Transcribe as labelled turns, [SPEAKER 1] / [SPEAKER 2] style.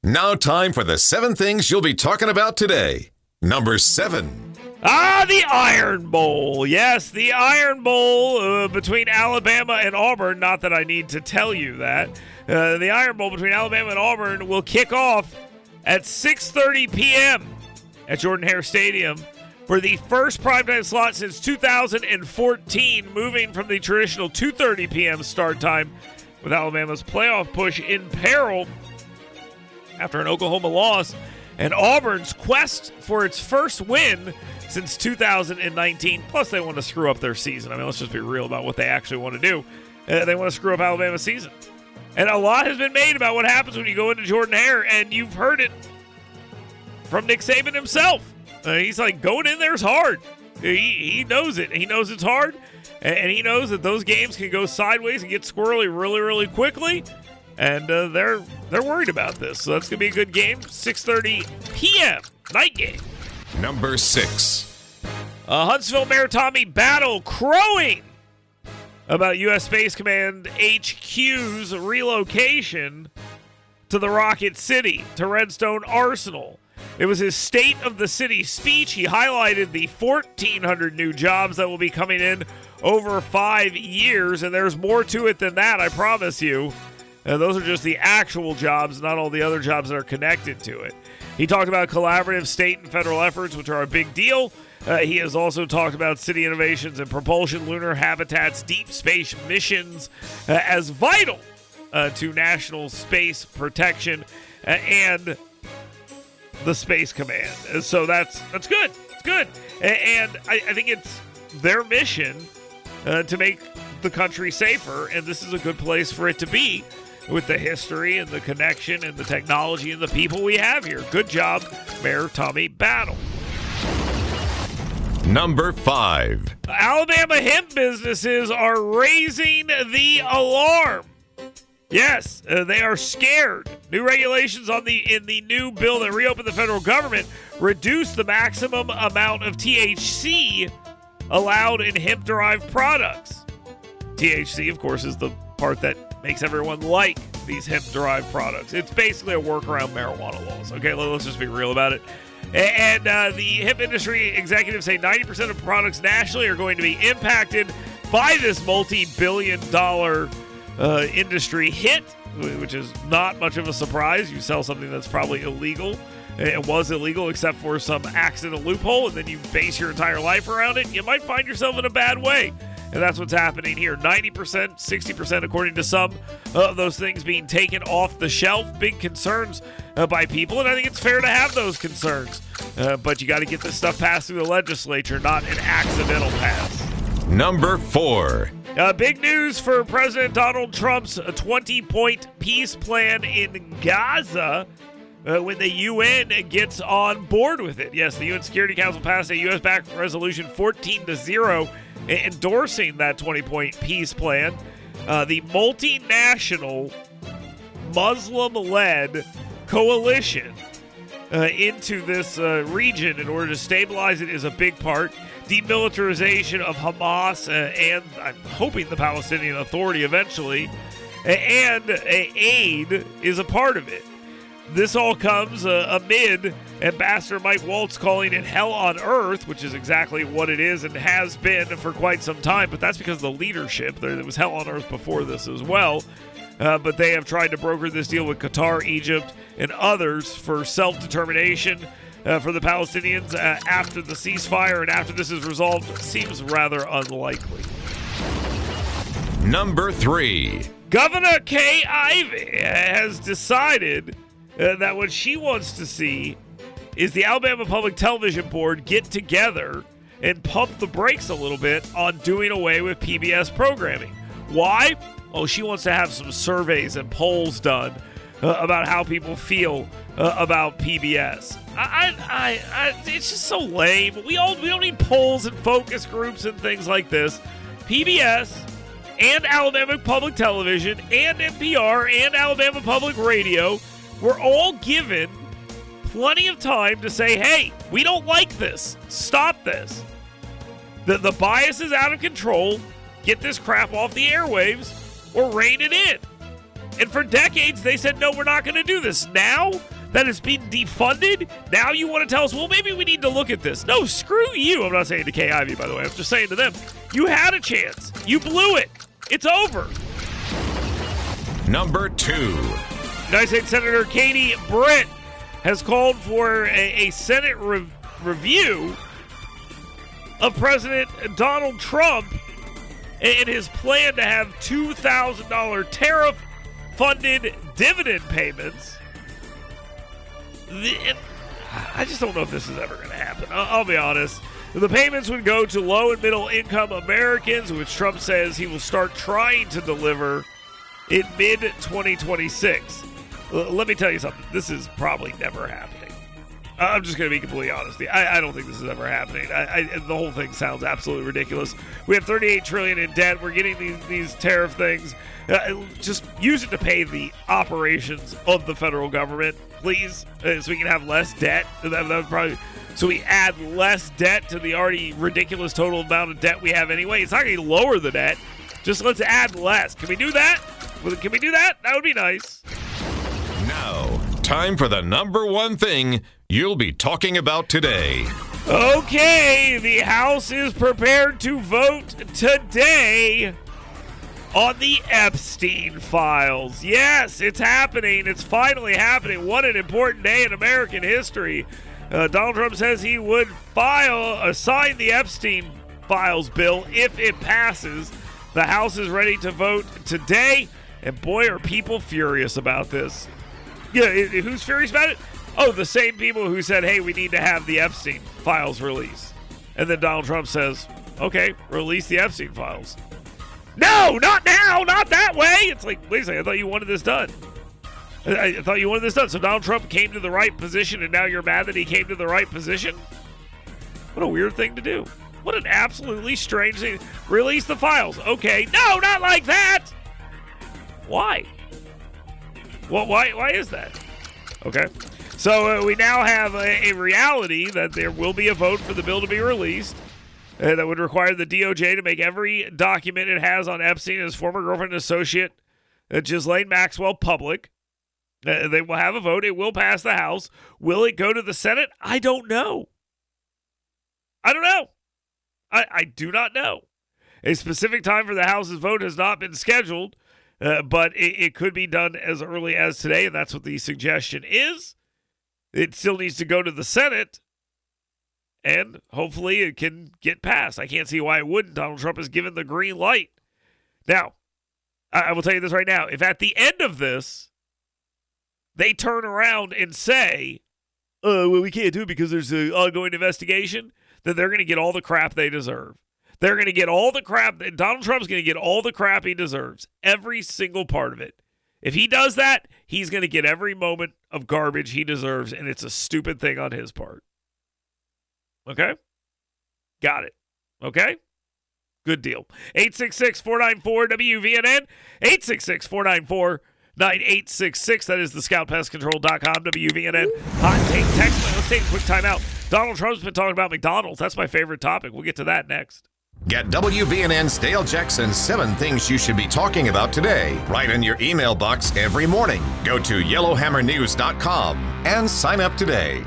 [SPEAKER 1] Now time for the 7 things you'll be talking about today. Number 7.
[SPEAKER 2] The Iron Bowl. Yes, the Iron Bowl between Alabama and Auburn. Not that I need to tell you that. The Iron Bowl between Alabama and Auburn will kick off at 6:30 p.m. at Jordan-Hare Stadium for the first primetime slot since 2014, moving from the traditional 2:30 p.m. start time, with Alabama's playoff push in peril after an Oklahoma loss and Auburn's quest for its first win since 2019. Plus, they want to screw up their season. I mean, let's just be real about what they actually want to do. They want to screw up Alabama's season. And a lot has been made about what happens when you go into Jordan-Hare, and you've heard it from Nick Saban himself. He's like, going in there is hard. He knows it. He knows it's hard, and he knows that those games can go sideways and get squirrely really, really quickly. And they're worried about this. So that's going to be a good game. 6:30 p.m. night game.
[SPEAKER 1] Number 6.
[SPEAKER 2] Huntsville Mayor Tommy Battle crowing about U.S. Space Command HQ's relocation to the Rocket City, to Redstone Arsenal. It was his State of the City speech. He highlighted the 1,400 new jobs that will be coming in over 5 years, and there's more to it than that, I promise you. Those are just the actual jobs, not all the other jobs that are connected to it. He talked about collaborative state and federal efforts, which are a big deal. He has also talked about city innovations and propulsion, lunar habitats, deep space missions as vital to national space protection and the Space Command. So that's good. It's good. And I think it's their mission to make the country safer, and this is a good place for it to be, with the history and the connection and the technology and the people we have here. Good job, Mayor Tommy Battle.
[SPEAKER 1] Number 5.
[SPEAKER 2] Alabama hemp businesses are raising the alarm. Yes, they are scared. New regulations in the new bill that reopened the federal government reduce the maximum amount of THC allowed in hemp-derived products. THC, of course, is the part that makes everyone like these hemp-derived products. It's basically a workaround marijuana laws. Okay, let's just be real about it. And the hemp industry executives say 90% of products nationally are going to be impacted by this multi-billion-dollar industry hit, which is not much of a surprise. You sell something that's probably illegal. It was illegal except for some accidental loophole, and then you base your entire life around it. You might find yourself in a bad way. And that's what's happening here. 90%, 60% according to some of those things being taken off the shelf. Big concerns by people, and I think it's fair to have those concerns. But you got to get this stuff passed through the legislature, not an accidental pass.
[SPEAKER 1] Number 4.
[SPEAKER 2] Big news for President Donald Trump's 20-point peace plan in Gaza when the UN gets on board with it. Yes, the UN Security Council passed a U.S.-backed resolution 14-0 endorsing that 20-point peace plan. The multinational Muslim-led coalition into this region in order to stabilize it is a big part. Demilitarization of Hamas and I'm hoping the Palestinian Authority eventually, and aid is a part of it. This all comes amid Ambassador Mike Waltz calling it hell on earth, which is exactly what it is and has been for quite some time, but that's because of the leadership. There was hell on earth before this as well. But they have tried to broker this deal with Qatar, Egypt, and others for self-determination for the Palestinians after the ceasefire and after this is resolved. Seems rather unlikely.
[SPEAKER 1] Number 3.
[SPEAKER 2] Governor Kay Ivey has decided that what she wants to see is the Alabama Public Television Board get together and pump the brakes a little bit on doing away with PBS programming. Why? Oh, she wants to have some surveys and polls done about how people feel about PBS. It's just so lame. We don't need polls and focus groups and things like this. PBS and Alabama Public Television and NPR and Alabama Public Radio were all given plenty of time to say, hey, we don't like this. Stop this. The bias is out of control. Get this crap off the airwaves or rein it in. And for decades, they said, no, we're not going to do this. Now that it's being defunded, now you want to tell us, well, maybe we need to look at this. No, screw you. I'm not saying to Kay Ivey, by the way. I'm just saying to them, you had a chance. You blew it. It's over.
[SPEAKER 1] Number 2.
[SPEAKER 2] United States Senator Katie Britt has called for a Senate review of President Donald Trump and his plan to have $2,000 tariff-funded dividend payments. I just don't know if this is ever going to happen. I'll be honest. The payments would go to low and middle income Americans, which Trump says he will start trying to deliver in mid-2026. Let me tell you something. This is probably never happening. I'm just going to be completely honest. I don't think this is ever happening. The whole thing sounds absolutely ridiculous. We have $38 trillion in debt. We're getting these tariff things. Just use it to pay the operations of the federal government, please, so we can have less debt. That would probably, so we add less debt to the already ridiculous total amount of debt we have anyway. It's not going to lower the debt. Just let's add less. Can we do that? Can we do that? That would be nice.
[SPEAKER 1] Now, time for the number 1 thing you'll be talking about today.
[SPEAKER 2] Okay, the House is prepared to vote today on the Epstein files. Yes, it's happening. It's finally happening. What an important day in American history. Donald Trump says he would sign the Epstein files bill if it passes. The House is ready to vote today, and boy, are people furious about this. Yeah, who's furious about it? Oh, the same people who said, hey, we need to have the Epstein files released. And then Donald Trump says, okay, release the Epstein files. No, not now, not that way. It's like, wait a second, I thought you wanted this done. I thought you wanted this done. So Donald Trump came to the right position, and now you're mad that he came to the right position? What a weird thing to do. What an absolutely strange thing. Release the files. Okay, no, not like that. Why? Well, why is that? Okay. So we now have a reality that there will be a vote for the bill to be released that would require the DOJ to make every document it has on Epstein and his former girlfriend and associate, Ghislaine Maxwell, public. They will have a vote. It will pass the House. Will it go to the Senate? I don't know. I don't know. I do not know. A specific time for the House's vote has not been scheduled, but it could be done as early as today, and that's what the suggestion is. It still needs to go to the Senate, and hopefully it can get passed. I can't see why it wouldn't. Donald Trump has given the green light. Now, I will tell you this right now. If at the end of this, they turn around and say, well, we can't do it because there's an ongoing investigation, then they're going to get all the crap they deserve. They're going to get all the crap. Donald Trump's going to get all the crap he deserves. Every single part of it. If he does that, he's going to get every moment of garbage he deserves, and it's a stupid thing on his part. Okay? Got it. Okay? Good deal. 866-494-WVNN. 866-494-9866. That is the scoutpestcontrol.com WVNN hot take text line. Let's take a quick time out. Donald Trump's been talking about McDonald's. That's my favorite topic. We'll get to that next.
[SPEAKER 1] Get WVNN stale checks and 7 things you should be talking about today right in your email box every morning. Go to yellowhammernews.com and sign up today.